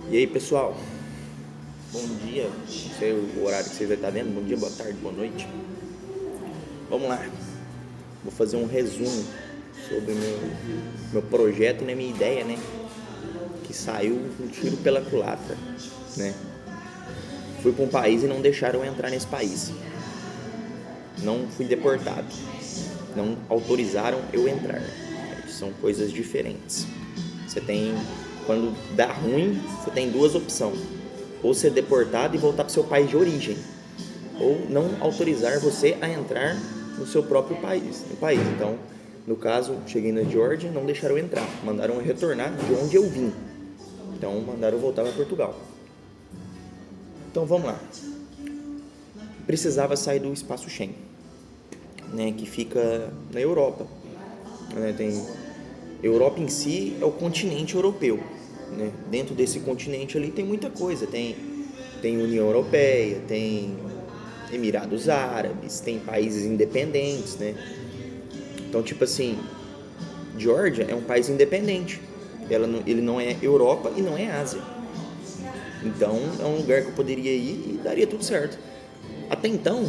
E aí, pessoal, bom dia, não sei o horário que vocês vai estar vendo, bom dia, boa tarde, boa noite. Vamos lá, vou fazer um resumo sobre o meu projeto e a minha ideia, né, que saiu um tiro pela culatra, né. Fui para um país e não deixaram eu entrar nesse país, não fui deportado, não autorizaram eu entrar, são coisas diferentes. Você tem, quando dá ruim, você tem duas opções: ou ser deportado e voltar para o seu país de origem, ou não autorizar você a entrar no seu próprio país, no país. Então, no caso, cheguei na Geórgia, não deixaram eu entrar, mandaram eu retornar de onde eu vim. Então, mandaram eu voltar para Portugal. Então, vamos lá. Precisava sair do espaço Schengen, né, que fica na Europa, né, tem Europa em si é o continente europeu, né? Dentro desse continente ali tem muita coisa, tem União Europeia, tem Emirados Árabes, tem países independentes, né? Então, tipo assim, Geórgia é um país independente, ele não é Europa e não é Ásia. Então, é um lugar que eu poderia ir e daria tudo certo. Até então,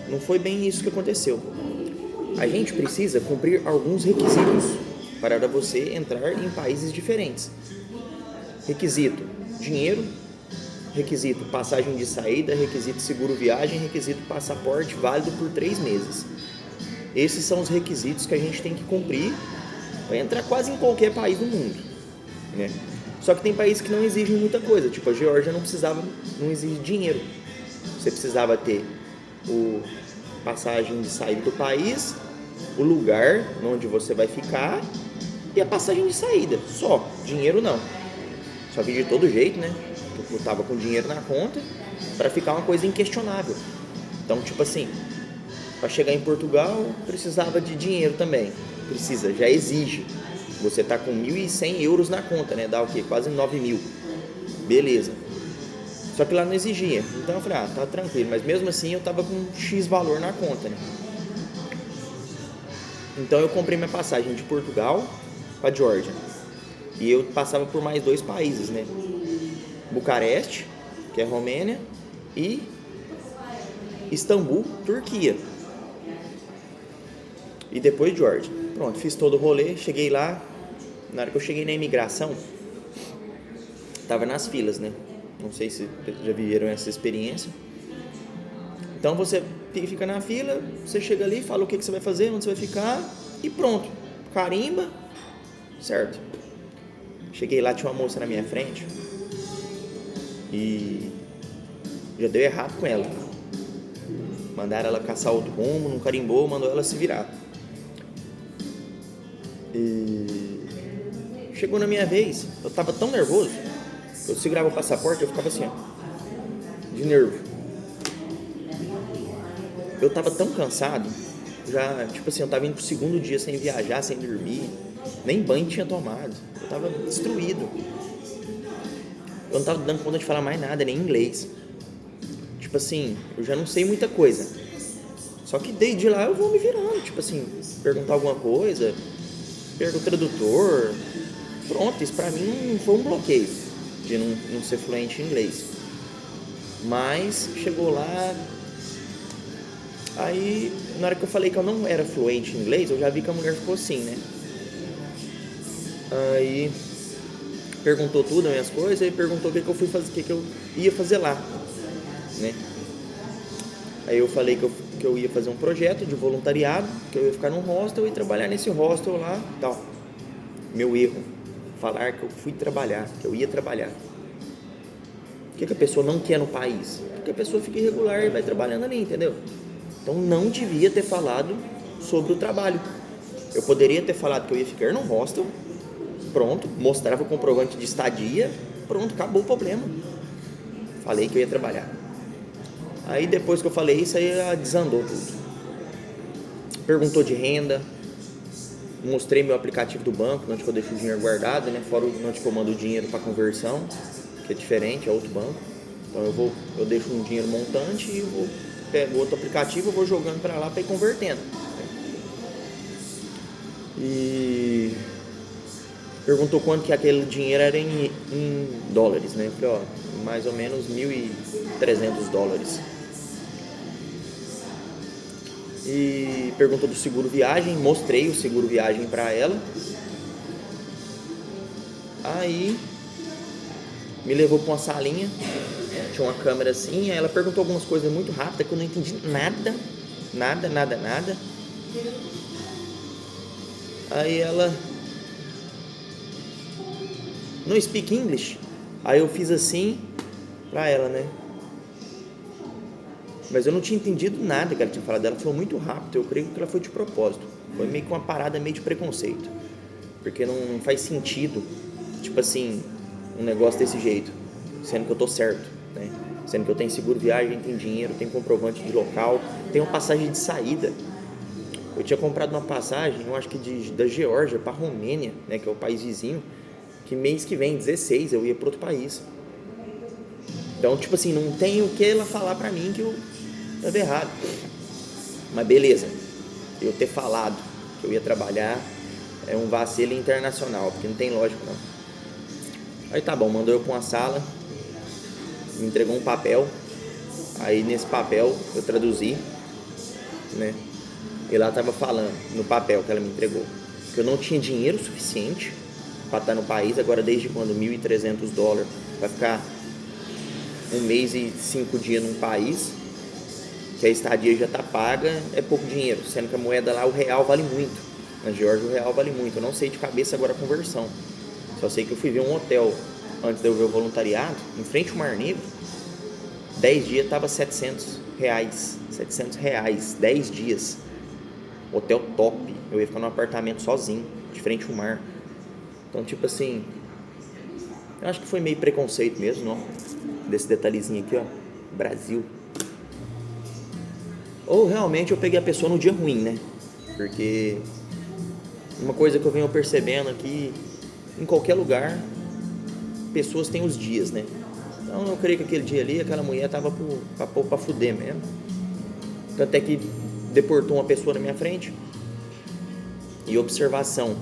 não foi bem isso que aconteceu. A gente precisa cumprir alguns requisitos para você entrar em países diferentes. Requisito: dinheiro, requisito: passagem de saída, requisito: seguro viagem, requisito: passaporte válido por 3 meses. Esses são os requisitos que a gente tem que cumprir para entrar quase em qualquer país do mundo, né? Só que tem países que não exigem muita coisa, tipo a Geórgia não exige dinheiro. Você precisava ter o passagem de saída do país, o lugar onde você vai ficar e a passagem de saída, só, dinheiro não. Só que de todo jeito, né, eu tava com dinheiro na conta para ficar uma coisa inquestionável. Então, tipo assim, para chegar em Portugal precisava de dinheiro também, já exige. Você tá com 1.100 euros na conta, né, dá o quê? Quase 9.000, beleza. Só que lá não exigia, então eu falei, tá tranquilo, mas mesmo assim eu tava com X valor na conta, né. Então eu comprei minha passagem de Portugal para Geórgia. E eu passava por mais 2 países, né? Bucareste, que é Romênia, e Istambul, Turquia. E depois Geórgia. Pronto, fiz todo o rolê, cheguei lá. Na hora que eu cheguei na imigração, tava nas filas, né? Não sei se já viveram essa experiência. Então você fica na fila, você chega ali, fala o que você vai fazer, onde você vai ficar e pronto. Carimba, certo. Cheguei lá, tinha uma moça na minha frente e já deu errado com ela. Mandaram ela caçar outro rumo, não carimbou, mandou ela se virar. E chegou na minha vez, eu tava tão nervoso, eu segurava o passaporte, eu ficava assim, ó, de nervo. Eu tava tão cansado, já, tipo assim, eu tava indo pro 2º dia sem viajar, sem dormir, nem banho tinha tomado, eu tava destruído. Eu não tava dando conta de falar mais nada, nem inglês. Tipo assim, eu já não sei muita coisa. Só que desde lá eu vou me virando, tipo assim, perguntar alguma coisa, pergunta o tradutor. Pronto, isso pra mim não foi um bloqueio de não ser fluente em inglês. Mas chegou lá, aí na hora que eu falei que eu não era fluente em inglês, eu já vi que a mulher ficou assim, né? Aí perguntou tudo, as minhas coisas, e perguntou o que eu fui fazer, o que eu ia fazer lá, né? Aí eu falei que eu ia fazer um projeto de voluntariado, que eu ia ficar num hostel e trabalhar nesse hostel lá, tal. Meu erro, falar que eu fui trabalhar, que eu ia trabalhar. O que a pessoa não quer no país? Que a pessoa fique irregular e vai trabalhando ali, entendeu? Então não devia ter falado sobre o trabalho. Eu poderia ter falado que eu ia ficar num hostel, pronto, mostrava o comprovante de estadia, pronto, acabou o problema. Falei que eu ia trabalhar. Aí depois que eu falei isso, aí desandou tudo. Perguntou de renda, mostrei meu aplicativo do banco, onde eu deixo o dinheiro guardado, né? Fora onde eu mando o dinheiro para conversão, que é diferente, é outro banco. Então eu deixo um dinheiro montante e pego outro aplicativo, eu vou jogando para lá para ir convertendo. E Perguntou quanto que aquele dinheiro era em dólares, né? Eu falei, ó, mais ou menos $1.300. E perguntou do seguro viagem, mostrei o seguro viagem pra ela. Aí me levou pra uma salinha, tinha uma câmera assim, aí ela perguntou algumas coisas muito rápidas que eu não entendi nada. Aí ela, não speak English? Aí eu fiz assim pra ela, né? Mas eu não tinha entendido nada que ela tinha falado. Ela falou muito rápido, eu creio que ela foi de propósito. Foi meio que uma parada meio de preconceito. Porque não faz sentido, tipo assim, um negócio desse jeito, sendo que eu tô certo, né? Sendo que eu tenho seguro viagem, tenho dinheiro, tenho comprovante de local, tenho uma passagem de saída. Eu tinha comprado uma passagem, eu acho que da Geórgia para Romênia, né, que é o país vizinho, que mês que vem, 16, eu ia para outro país. Então, tipo assim, não tem o que ela falar pra mim que eu estava errado. Mas beleza, eu ter falado que eu ia trabalhar é um vacilo internacional, porque não tem lógica não. Aí tá bom, mandou eu pra uma sala, me entregou um papel, aí nesse papel eu traduzi, né? E lá tava falando, no papel que ela me entregou, que eu não tinha dinheiro suficiente para estar no país. Agora desde quando $1.300 vai ficar um mês e 5 dias num país, que a estadia já tá paga, é pouco dinheiro, sendo que a moeda lá, o real vale muito. Na Geórgia o real vale muito, eu não sei de cabeça agora a conversão, só sei que eu fui ver um hotel antes de eu ver o voluntariado, em frente ao Mar Negro, 10 dias tava R$700, 10 dias, hotel top, eu ia ficar num apartamento sozinho, de frente ao mar. Então tipo assim, eu acho que foi meio preconceito mesmo, ó, desse detalhezinho aqui, ó, Brasil. Ou realmente eu peguei a pessoa no dia ruim, né? Porque uma coisa que eu venho percebendo aqui, em qualquer lugar, pessoas têm os dias, né? Então eu creio que aquele dia ali, aquela mulher tava pra fuder mesmo. Tanto é que deportou uma pessoa na minha frente. E observação,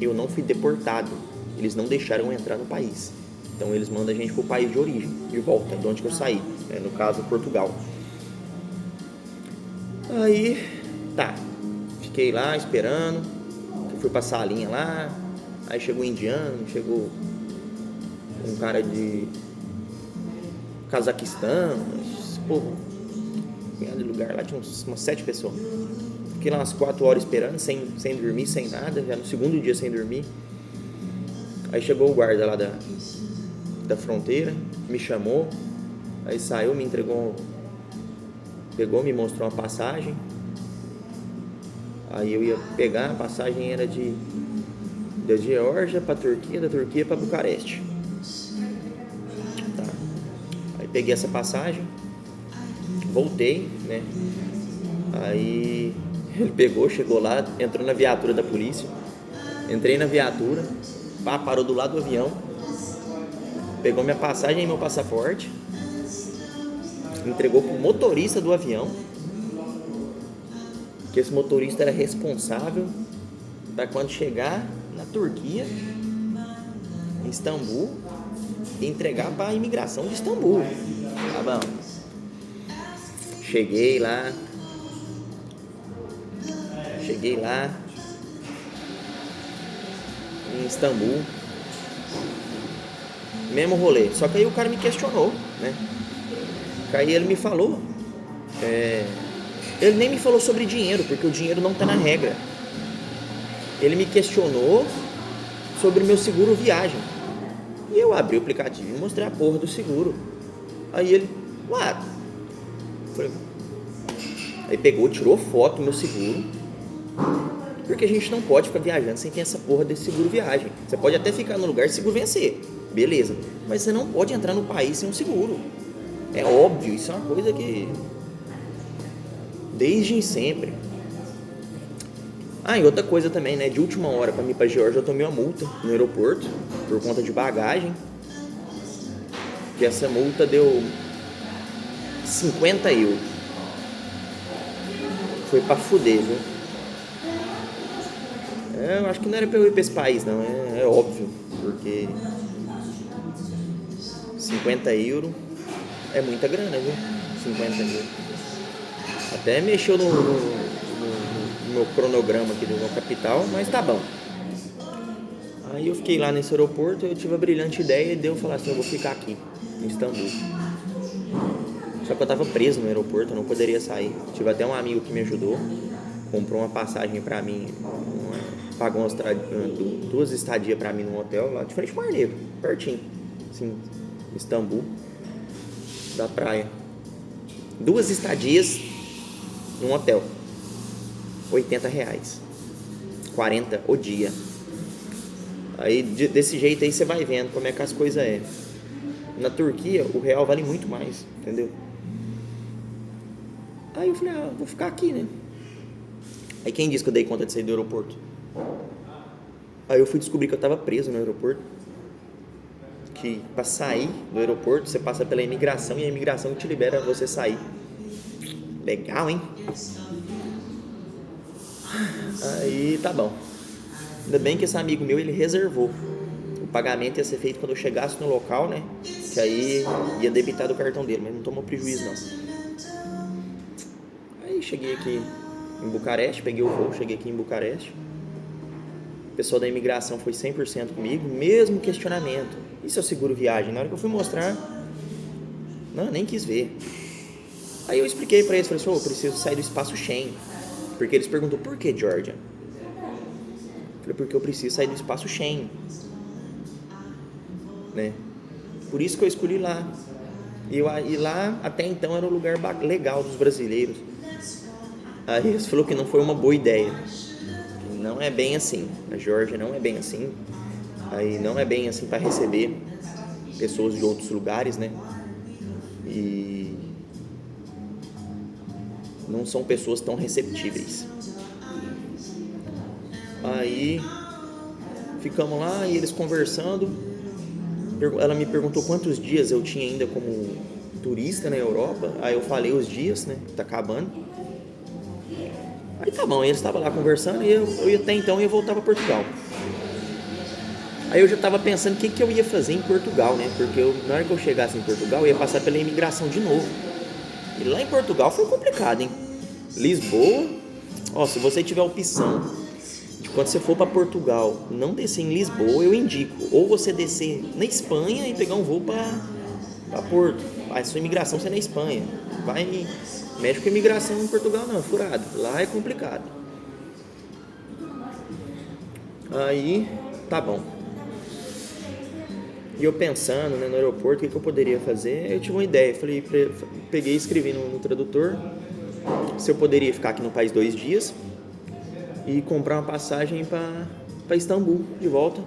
eu não fui deportado, eles não deixaram eu entrar no país. Então eles mandam a gente pro país de origem, de volta, de onde que eu saí, né? No caso Portugal. Aí, tá, fiquei lá esperando, fui pra salinha lá, aí chegou um indiano, chegou um cara de Cazaquistão, povo, de lugar lá, tinha umas 7 pessoas. Fiquei lá umas 4 horas esperando, sem dormir, sem nada, já no segundo dia sem dormir. Aí chegou o guarda lá da fronteira, me chamou, aí saiu, me entregou, pegou, me mostrou uma passagem. Aí eu ia pegar, a passagem era da Geórgia para Turquia, da Turquia para Bucareste. Tá. Aí peguei essa passagem, voltei, né? Aí ele pegou, chegou lá, entrou na viatura da polícia. Entrei na viatura, parou do lado do avião, pegou minha passagem e meu passaporte, entregou pro motorista do avião, que esse motorista era responsável para quando chegar na Turquia, em Istambul, entregar para a imigração de Istambul. Tá bom. Cheguei lá em Istambul, mesmo rolê, só que aí o cara me questionou, né? Aí ele me falou, ele nem me falou sobre dinheiro, porque o dinheiro não tá na regra. Ele me questionou sobre meu seguro viagem, e eu abri o aplicativo e mostrei a porra do seguro. Aí ele, aí pegou, tirou foto do meu seguro, porque a gente não pode ficar viajando sem ter essa porra desse seguro viagem. Você pode até ficar no lugar se o seguro vencer, beleza, mas você não pode entrar no país sem um seguro. É óbvio, isso é uma coisa que desde sempre. E outra coisa também, né? De última hora, para mim ir pra Geórgia, eu tomei uma multa no aeroporto por conta de bagagem, que essa multa deu 50 euros. Foi pra fuder, viu? Eu acho que não era pra eu ir pra esse país, não. É óbvio. Porque 50 euros é muita grana, viu? 50 euros. Até mexeu no meu cronograma aqui do meu capital, mas tá bom. Aí eu fiquei lá nesse aeroporto e eu tive a brilhante ideia de eu falar assim, eu vou ficar aqui, em Istambul. Só que eu tava preso no aeroporto, eu não poderia sair. Tive até um amigo que me ajudou, comprou uma passagem pra mim, pagou duas estadias pra mim num hotel lá de frente ao Mar Negro, pertinho, assim, Istambul, da praia. 2 estadias num hotel, R$80, 40 o dia. Aí desse jeito aí você vai vendo como é que as coisas é. Na Turquia o real vale muito mais, entendeu? Aí eu falei, vou ficar aqui, né? Aí quem disse que eu dei conta de sair do aeroporto? Aí eu fui descobrir que eu tava preso no aeroporto. Que pra sair do aeroporto você passa pela imigração e a imigração te libera você sair. Legal, hein? Aí tá bom. Ainda bem que esse amigo meu, ele reservou. O pagamento ia ser feito quando eu chegasse no local, né? Que aí ia debitar do cartão dele, mas não tomou prejuízo não. Aí cheguei aqui em Bucareste, peguei o voo, cheguei aqui em Bucareste. O pessoal da imigração foi 100% comigo, mesmo questionamento. E se eu seguro viagem? Na hora que eu fui mostrar, não, nem quis ver. Aí eu expliquei pra eles, falei assim, eu preciso sair do espaço Schengen. Porque eles perguntam, por que Georgia? Falei, porque eu preciso sair do espaço Schengen, né? Por isso que eu escolhi lá. E lá, até então, era o lugar legal dos brasileiros. Aí eles falaram que não foi uma boa ideia. Não é bem assim. A Geórgia não é bem assim. Aí não é bem assim para receber pessoas de outros lugares, né? E não são pessoas tão receptíveis. Aí ficamos lá e eles conversando. Ela me perguntou quantos dias eu tinha ainda como turista na Europa. Aí eu falei os dias, né? Tá acabando. Aí tá bom, eles estavam lá conversando e eu até então ia voltar para Portugal. Aí eu já estava pensando o que eu ia fazer em Portugal, né? Porque na hora que eu chegasse em Portugal, eu ia passar pela imigração de novo. E lá em Portugal foi complicado, hein? Lisboa, se você tiver a opção de quando você for para Portugal não descer em Lisboa, eu indico. Ou você descer na Espanha e pegar um voo para Porto. A sua imigração ser na Espanha. Vai, mexe com a imigração em Portugal não, é furado. Lá é complicado. Aí, tá bom. E eu pensando, né, no aeroporto, o que eu poderia fazer, eu tive uma ideia. Falei, peguei e escrevi no tradutor se eu poderia ficar aqui no país 2 dias e comprar uma passagem para Istambul de volta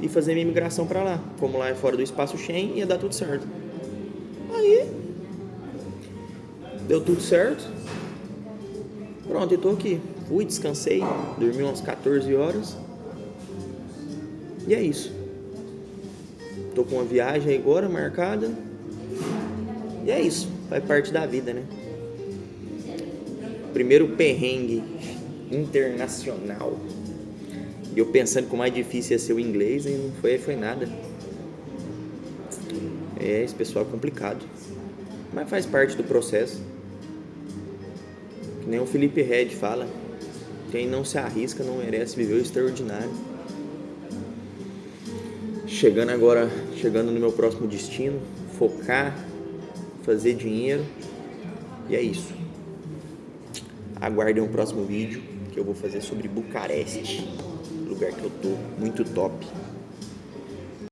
e fazer minha imigração para lá. Como lá é fora do espaço Schengen, ia dar tudo certo. Aí deu tudo certo. Pronto, eu tô aqui. Fui, descansei, dormi umas 14 horas. E é isso. Tô com uma viagem agora marcada. E é isso. Faz parte da vida, né? Primeiro perrengue internacional. E eu pensando que o mais difícil ia ser o inglês e não foi nada. Esse pessoal é complicado. Mas faz parte do processo. Que nem o Felipe Red fala. Quem não se arrisca não merece viver o extraordinário. Chegando no meu próximo destino, focar, fazer dinheiro, e é isso. Aguardem o próximo vídeo que eu vou fazer sobre Bucareste, lugar que eu tô muito top.